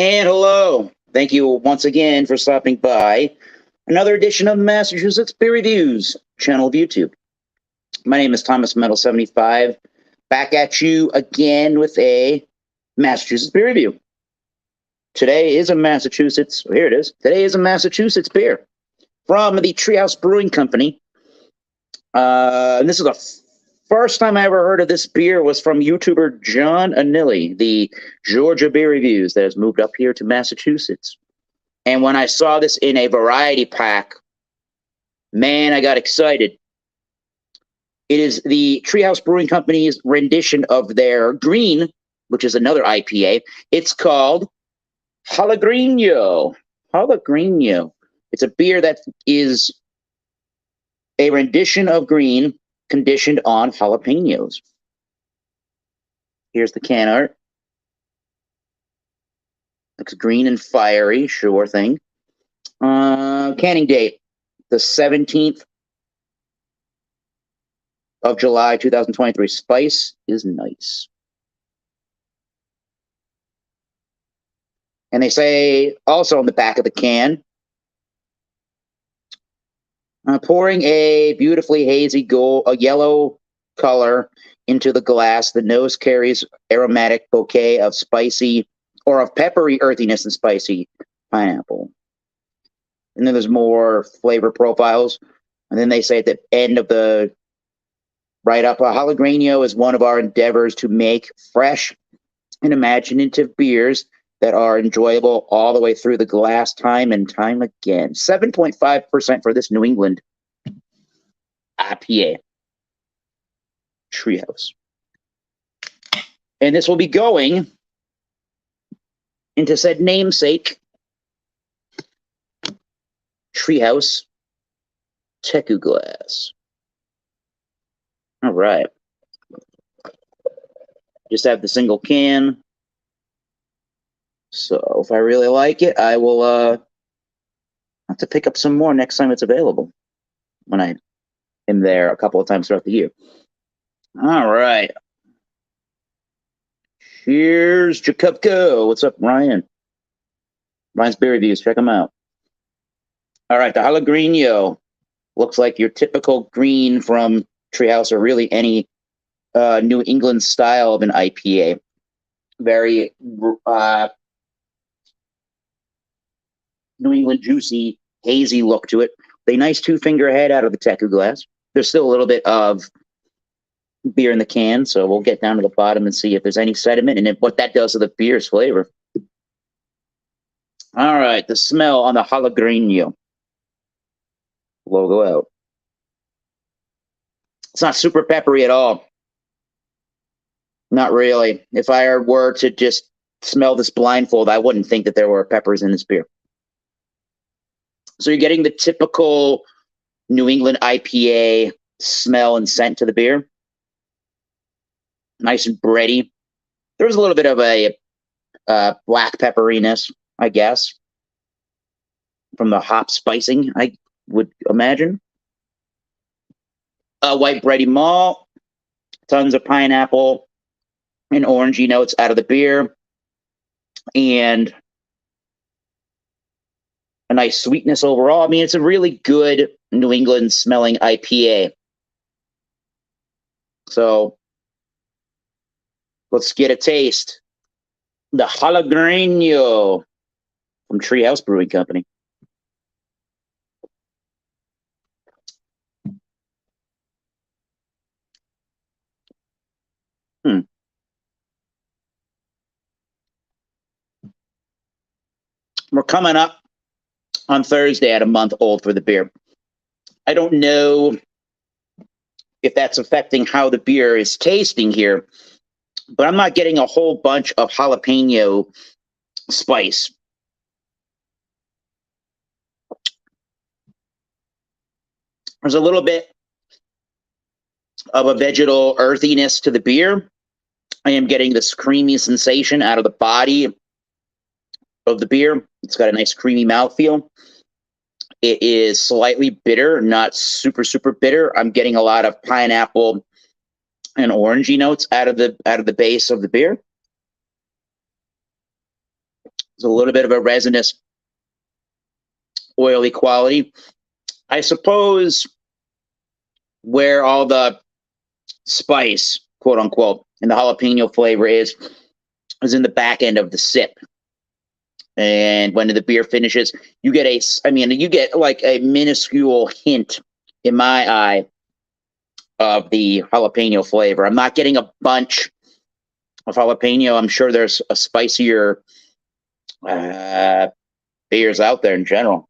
And hello. Thank you once again for stopping by another edition of Massachusetts Beer Reviews channel of YouTube. My name is Thomas Metal75, back at you again with a Massachusetts beer review. Today is a Massachusetts, here it is. Today is a Massachusetts beer from the Treehouse Brewing Company. And this is the first time I ever heard of this beer was from YouTuber John Anilli, the Georgia Beer Reviews that has moved up here to Massachusetts. And when I saw this in a variety pack, man, I got excited. It is the Treehouse Brewing Company's rendition of their green, which is another IPA. It's called Jalagreeño. Jalagreeño. It's a beer that is a rendition of green conditioned on jalapenos. Here's the can art. Looks green and fiery, sure thing. Canning date, the 17th of July, 2023. Spice is nice. And they say also on the back of the can, pouring a beautifully hazy yellow color into the glass. The nose carries aromatic bouquet of spicy or of peppery earthiness and spicy pineapple. And then there's more flavor profiles. And then they say at the end of the write-up, Jalagreeño is one of our endeavors to make fresh and imaginative beers that are enjoyable all the way through the glass time and time again. 7.5% for this New England IPA. Treehouse. And this will be going into said namesake Treehouse Teku glass. All right. Just have the single can. So if I really like it, I will have to pick up some more next time it's available when I am there a couple of times throughout the year. All right. Here's Jacobko. What's up, Ryan? Ryan's Beer Reviews. Check them out. All right. The Jalagreeño looks like your typical green from Treehouse or really any New England style of an IPA. Very New England juicy, hazy look to it. A nice two-finger head out of the Teku glass. There's still a little bit of beer in the can, so we'll get down to the bottom and see if there's any sediment and what that does to the beer's flavor. All right, the smell on the Jalagreeño. Logo out. It's not super peppery at all. Not really. If I were to just smell this blindfold, I wouldn't think that there were peppers in this beer. So you're getting the typical New England IPA smell and scent to the beer. Nice and bready. There's a little bit of a black pepperiness, I guess, from the hop spicing, I would imagine. White bready malt, tons of pineapple and orangey notes out of the beer, and a nice sweetness overall. I mean, it's a really good New England smelling IPA. So let's get a taste. The Jalagreeño from Treehouse Brewing Company. We're coming up on Thursday at a month old for the beer. I don't know if that's affecting how the beer is tasting here, but I'm not getting a whole bunch of jalapeno spice. There's a little bit of a vegetal earthiness to the beer. I am getting this creamy sensation out of the body of the beer. It's got a nice creamy mouthfeel. It is slightly bitter, not super, super bitter. I'm getting a lot of pineapple and orangey notes out of the base of the beer. It's a little bit of a resinous, oily quality. I suppose where all the spice, quote unquote, and the jalapeno flavor is in the back end of the sip. And when the beer finishes, you get you get like a minuscule hint in my eye of the jalapeno flavor. I'm not getting a bunch of jalapeno. I'm sure there's a spicier beers out there in general.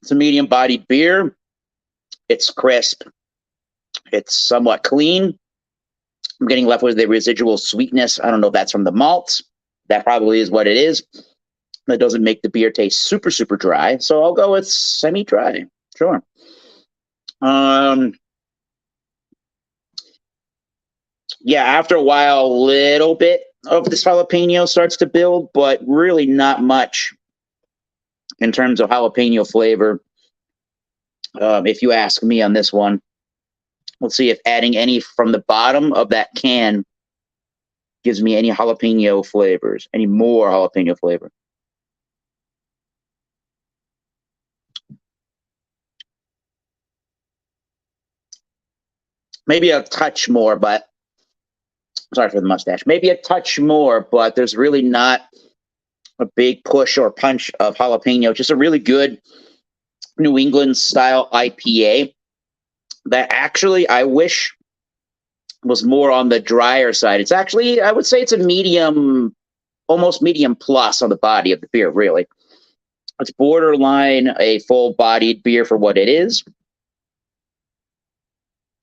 It's a medium-bodied beer. It's crisp. It's somewhat clean. I'm getting left with the residual sweetness. I don't know if that's from the malts. That probably is what it is. That doesn't make the beer taste super, super dry. So I'll go with semi-dry. Sure. Yeah, after a while, a little bit of this jalapeno starts to build, but really not much in terms of jalapeno flavor. If you ask me on this one, let's see if adding any from the bottom of that can gives me any jalapeno flavors, any more jalapeno flavor. Maybe a touch more, but sorry for the mustache. Maybe a touch more, but there's really not a big push or punch of jalapeno. Just a really good New England style IPA that actually I wish was more on the drier side. It's actually, I would say it's a medium, almost medium plus on the body of the beer, really. It's borderline a full-bodied beer for what it is.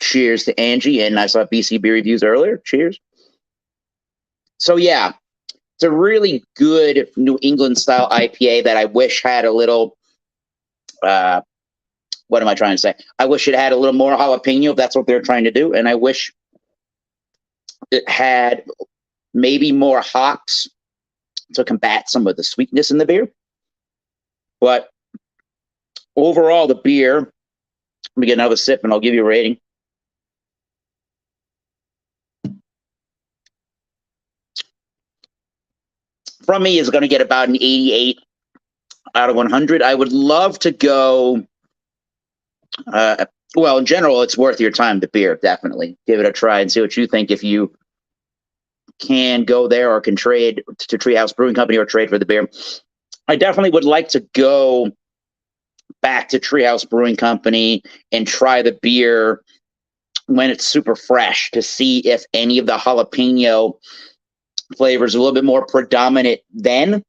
Cheers to Angie, and I saw BC Beer Reviews earlier. Cheers. So yeah, it's a really good New England style IPA that I wish had a little, what am I trying to say? I wish it had a little more jalapeno if that's what they're trying to do. And I wish it had maybe more hops to combat some of the sweetness in the beer. But overall, the beer, let me get another sip and I'll give you a rating. From me, is going to get about an 88 out of 100. I would love to go, well, in general, it's worth your time, the beer, definitely. Give it a try and see what you think if you can go there or can trade to Treehouse Brewing Company or trade for the beer. I definitely would like to go back to Treehouse Brewing Company and try the beer when it's super fresh to see if any of the jalapeno flavors are a little bit more predominant then,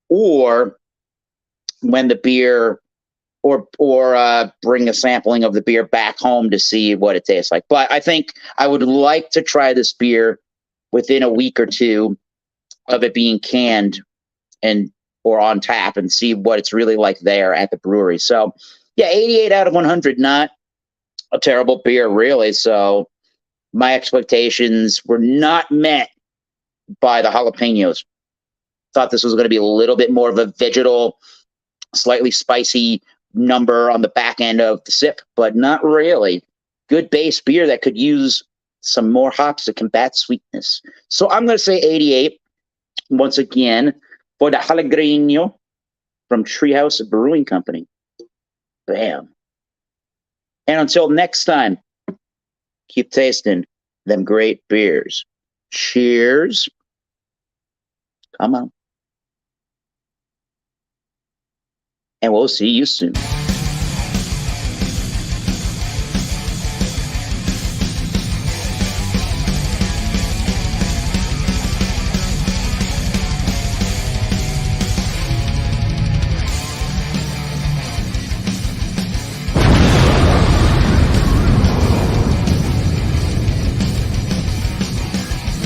or when the beer, or bring a sampling of the beer back home to see what it tastes like. But I think I would like to try this beer within a week or two of it being canned and or on tap and see what it's really like there at the brewery. So yeah, 88 out of 100, not a terrible beer really. So my expectations were not met by the jalapenos. Thought this was going to be a little bit more of a vegetal, slightly spicy number on the back end of the sip, but not really. Good base beer that could use some more hops to combat sweetness. So I'm going to say 88 once again for the Jalagreeño from Treehouse Brewing Company. Bam. And until next time, keep tasting them great beers. Cheers. Come on. And we'll see you soon.